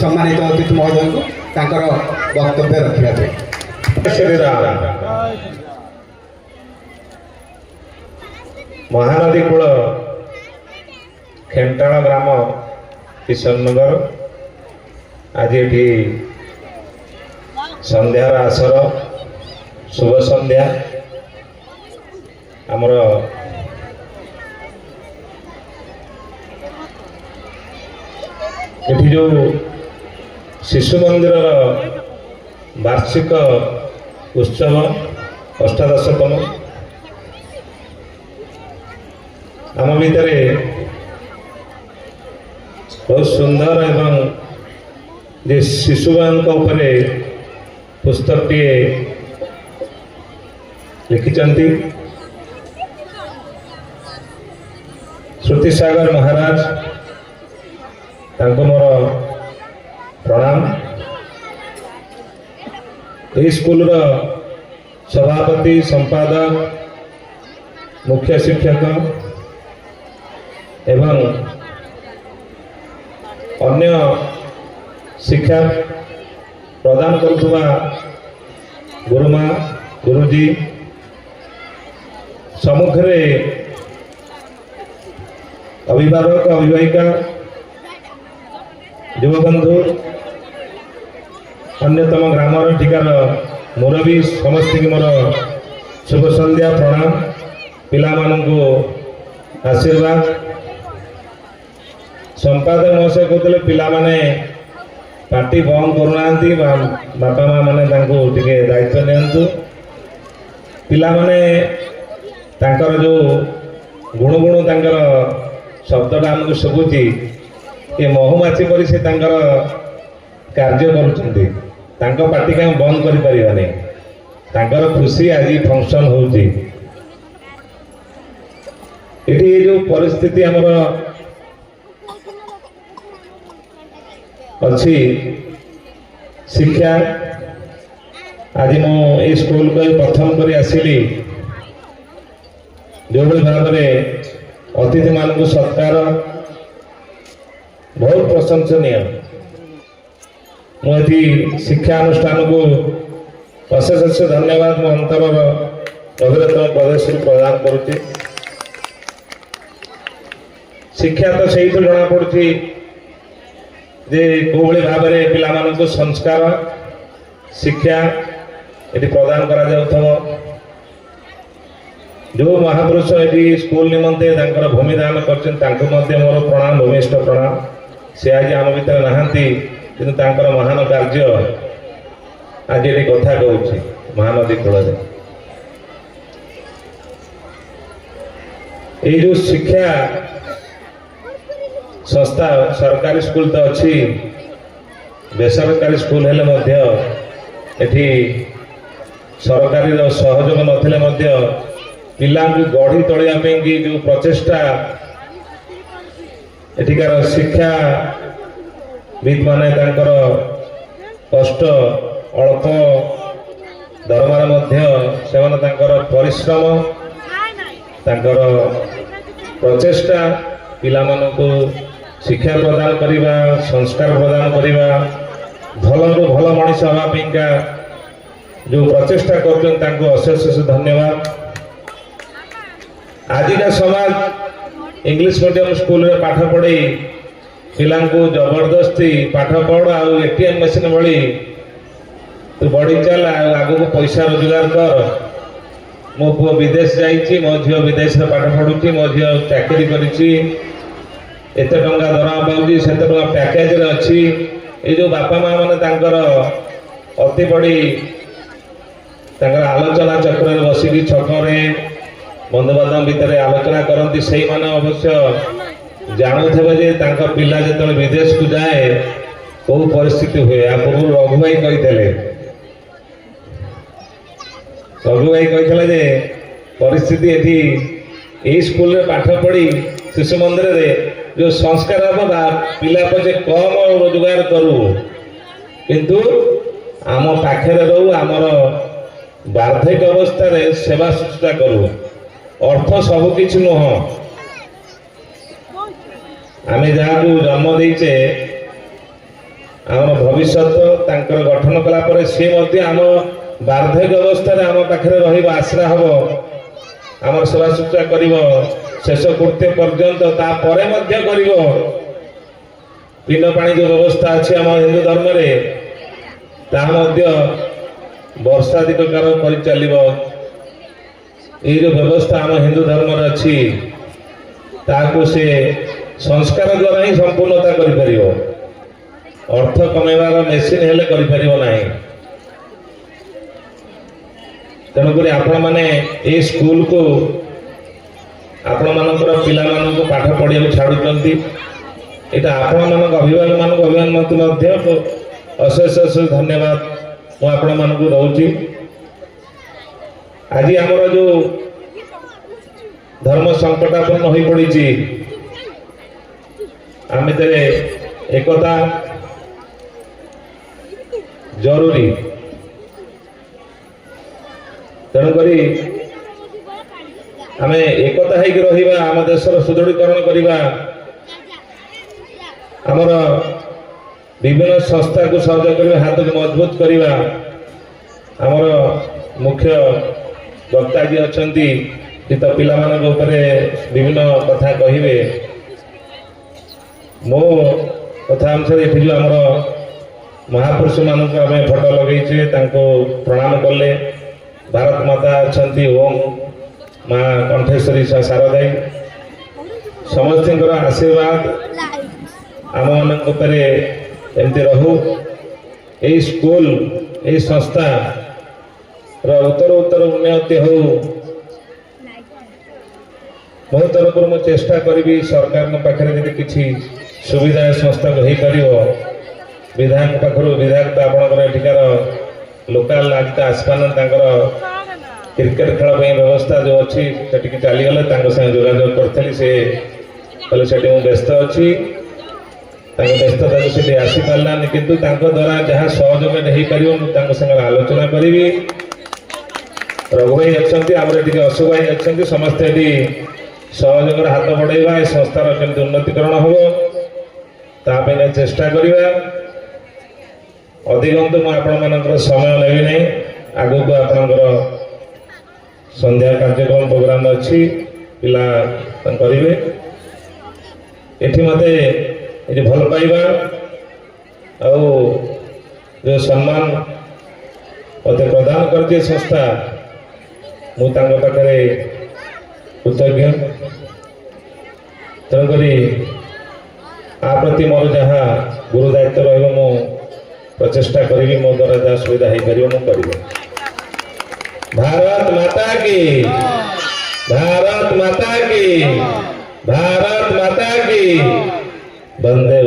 सम्मानित अतिथि महोदय को तांकर वक्तव्य रखा महानदी कूल खेमटाण ग्राम किशननगर आज ये संध्यार आसर शुभ संध्या आमर ये जो शिशु मंदिर वार्षिक उत्सव 88तम आम भितर बहुत सुंदर एवं जे शिशु पुस्तक टी लिखिचंती श्रुति सागर महाराज तांको मोर प्रणाम। यह स्कूल सभापति संपादक मुख्य शिक्षक एवं अन्य शिक्षा प्रदान करुवा गुरुमा गुरुजी सम्मुखें अभिभावक अभिभाविका युवबंधु अन्यतम ग्रामर टीकार मुरबी समस्त मोर शुभ संध्या प्रणाम। पिला मानू आशीर्वाद संपादक महोदय कहते पिला माने पार्टी बंद करूना बापा माँ मैंने दायित्व नियंतु पिला माने तांकर जो गुण गुण तांकर शब्दटा आमको शुभुची ये महुमाछी परी से तांकर कार्य करुछंती तांको पार्टी कहीं बंद करि परिबानी तांकर खुशी आज फंक्शन होउची एठी जो परिस्थिति हमर अच्छी शिक्षा आज मु स्कूल को प्रथम कर आसिली जो भाव में अतिथि मान सत्कार बहुत प्रशंसनीय मुझे शिक्षा अनुष्ठान को अशेष अशेष धन्यवाद मो अंतर गभीरतम प्रदेश प्रदान करुच्ची। शिक्षा तो से जना पड़ी जे कोभली भाव में पिला मानक संस्कार शिक्षा ये प्रदान करा जाउथबो जो महापुरुष ये स्कूल निमंते तांकर भूमिदान कर मोर प्रणाम भूमिष्ठ प्रणाम से आज आम भीतर नहांती किंतु तांकर महान कार्य आज ये कथा कहूँ महानदी कूल ये जो शिक्षा संस्था सरकारी स्कूल तो अच्छी बेसरकारी स्कूल हेले मध्य एठी सरकारी सहयोग नथिले मध्य पिला गढ़ी तोलिया की जो प्रचेष्टा एठिकार शिक्षा विद माने तांकर कष्ट अल्प दरमार मध्य सेमाने तांकर परिश्रम तांकर प्रचेष्टा पिला मानकु शिक्षा प्रदान करिबा संस्कार प्रदान करिबा भल को भल मनीष हवापाइका जो प्रचेष्टा कर अशेष अशेष धन्यवाद। आज का समाज इंग्लिश मीडियम स्कूल रे पाठ पढ़ी पिला जबरदस्ती पाठ पढ़ एटीएम मशीन भली तू बढ़ी चल आग को पैसा रोजगार कर मो पुओ विदेश जाइए मो झील विदेश पाठ पढ़ुची मो झील चाकरी करिछि एते टंका दरमा पाउची सेते टंका पैकेज रे अछि ए जो बापा माँ माने तांकर अति बड़ी तांकर आलोचना चक्र रे बसिकी छकरे बंधुबांधव भितर आलोचना करती से अवश्य जानूथे जे तांका पिला जो विदेश को जाए कौ परिस्थिति हुए आ पूर्व रघु भाई कही परिस्थिति एठी यही स्कूल रे पाठ पढ़ी शिशु मंदिर रे जो संस्कार हम पिला पचे कम रोजगार करू किंतु आम पाखे रहू आमर वार्धक्य अवस्था सेवा शुश्रूषा करू अर्थ सबकि नुह आम जहाँ जन्म देचे ଆମର ଭବିଷ୍ୟତ ତାଙ୍କର ଗଠନ କଲା ପରେ ସେ ମଧ୍ୟ ଆମ ବାର୍ଦ୍ଧକ୍ୟ ଅବସ୍ଥାରେ ଆମ ପାଖରେ ରହିବ, ଆଶ୍ରା ହେବ, ଆମର ସେବା ଶୁଶ୍ରୂଷା କରିବ ଶେଷ କୃତ୍ୟ ପର୍ଯ୍ୟନ୍ତ, ତାପରେ ମଧ୍ୟ କରିବ। ପିଣ୍ଡ ପାଣି ଯେଉଁ ବ୍ୟବସ୍ଥା ଅଛି ଆମ ହିନ୍ଦୁ ଧର୍ମରେ ତାହା ମଧ୍ୟ ବର୍ଷାଧିକ କାଳ କରିଚାଲିବ। ଏଇ ଯେଉଁ ବ୍ୟବସ୍ଥା ଆମ ହିନ୍ଦୁ ଧର୍ମରେ ଅଛି ତାହାକୁ ସେ ସଂସ୍କାର ଦ୍ୱାରା ହିଁ ସମ୍ପୂର୍ଣ୍ଣତା କରିପାରିବ। ଅର୍ଥ କମେଇବାର ମେସିନ୍ ହେଲେ କରିପାରିବ ନାହିଁ। ତେଣୁକରି ଆପଣମାନେ ଏଇ ସ୍କୁଲକୁ ଆପଣମାନଙ୍କର ପିଲାମାନଙ୍କୁ ପାଠ ପଢ଼ିବାକୁ ଛାଡ଼ୁଛନ୍ତି, ଏଇଟା ଆପଣମାନଙ୍କ ଅଭିଭାବକମାନଙ୍କୁ ମଧ୍ୟ ଅଶେଷ ଅଶେଷ ଧନ୍ୟବାଦ ମୁଁ ଆପଣମାନଙ୍କୁ ଦଉଛି। ଆଜି ଆମର ଯେଉଁ ଧର୍ମ ସଂକଟାପନ୍ନ ହୋଇପଡ଼ିଛି, ଆମେ ତେବେ ଏକତା ଜରୁରୀ। ତେଣୁକରି ଆମେ ଏକତା ହେଇକି ରହିବା, ଆମ ଦେଶର ସୁଦୃଢ଼ୀକରଣ କରିବା, ଆମର ବିଭିନ୍ନ ସଂସ୍ଥାକୁ ସହଯୋଗ କରିବା, ହାତକୁ ମଜବୁତ କରିବା। ଆମର ମୁଖ୍ୟ ବକ୍ତା ଯିଏ ଅଛନ୍ତି ସେ ତ ପିଲାମାନଙ୍କ ଉପରେ ବିଭିନ୍ନ କଥା କହିବେ। ମୋ କଥା ଅନୁସାରେ ଏଠି ଯେଉଁ ଆମର ମହାପୁରୁଷମାନଙ୍କୁ ଆମେ ଫଟୋ ଲଗେଇଛେ, ତାଙ୍କୁ ପ୍ରଣାମ କଲେ। ଭାରତ ମାତା ଅଛନ୍ତି, ଓମ୍ ମା କଣ୍ଠେଶ୍ୱରୀ ଶାରଦାଇ, ସମସ୍ତଙ୍କର ଆଶୀର୍ବାଦ ଆମମାନଙ୍କ ଉପରେ ଏମିତି ରହୁ। ଏଇ ସ୍କୁଲ, ଏଇ ସଂସ୍ଥାର ଉତ୍ତର ଉନ୍ନତି ହଉ। ମୋ ତରଫରୁ ମୁଁ ଚେଷ୍ଟା କରିବି ସରକାରଙ୍କ ପାଖରେ ଯଦି କିଛି ସୁବିଧା ସଂସ୍ଥାକୁ ହେଇପାରିବ। ବିଧାୟକ ପାଖରୁ, ବିଧାୟକ ତ ଆପଣଙ୍କର ଏଠିକାର ଲୋକାଲ ଆଜି ତ ଆସିପାରୁନାହାନ୍ତି, ତାଙ୍କର କ୍ରିକେଟ ଖେଳ ପାଇଁ ବ୍ୟବସ୍ଥା ଯେଉଁ ଅଛି ସେଠିକି ଚାଲିଗଲେ, ତାଙ୍କ ସାଙ୍ଗେ ଯୋଗାଯୋଗ କରିଥିଲି। ସେ କହିଲେ ସେଠି ମୁଁ ବ୍ୟସ୍ତ ଅଛି, ତାଙ୍କ ବ୍ୟସ୍ତତାକୁ ସେଠି ଆସିପାରିଲାନି, କିନ୍ତୁ ତାଙ୍କ ଦ୍ୱାରା ଯାହା ସହଯୋଗ ହେଇପାରିବ ମୁଁ ତାଙ୍କ ସାଙ୍ଗରେ ଆଲୋଚନା କରିବି। ରଘୁ ଭାଇ ଅଛନ୍ତି, ଆମର ଏଠି ଅଶୋକ ଭାଇ ଅଛନ୍ତି, ସମସ୍ତେ ଏଠି ସହଯୋଗର ହାତ ବଢ଼େଇବା, ଏ ସଂସ୍ଥାର କେମିତି ଉନ୍ନତିକରଣ ହେବ ତା ପାଇଁ ଚେଷ୍ଟା କରିବା। ଅଧିକନ୍ତୁ ମୁଁ ଆପଣମାନଙ୍କର ସମୟ ନେବି ନାହିଁ। ଆଗକୁ ଆପଣଙ୍କର ସନ୍ଧ୍ୟା କାର୍ଯ୍ୟକ୍ରମ ପ୍ରୋଗ୍ରାମ ଅଛି, ପିଲା କରିବେ। ଏଠି ମୋତେ ଏ ଭଲ ପାଇବା ଆଉ ଯେଉଁ ସମ୍ମାନ ମୋତେ ପ୍ରଦାନ କରିଛି ସଂସ୍ଥା, ମୁଁ ତାଙ୍କ ପାଖରେ କୃତଜ୍ଞ। ତେଣୁକରି ଆ ପ୍ରତି ମୋର ଯାହା ଗୁରୁ ଦାୟିତ୍ୱ ରହିବ ମୁଁ ପ୍ରଚେଷ୍ଟା କରିବି, ମୋ ଦ୍ୱାରା ଯାହା ସୁବିଧା ହେଇପାରିବ ମୁଁ କରିବି। ଭାରତ ମାତା କି, ଭାରତ ମାତା କି, ଭାରତ ମାତା କି, ବନ୍ଦେ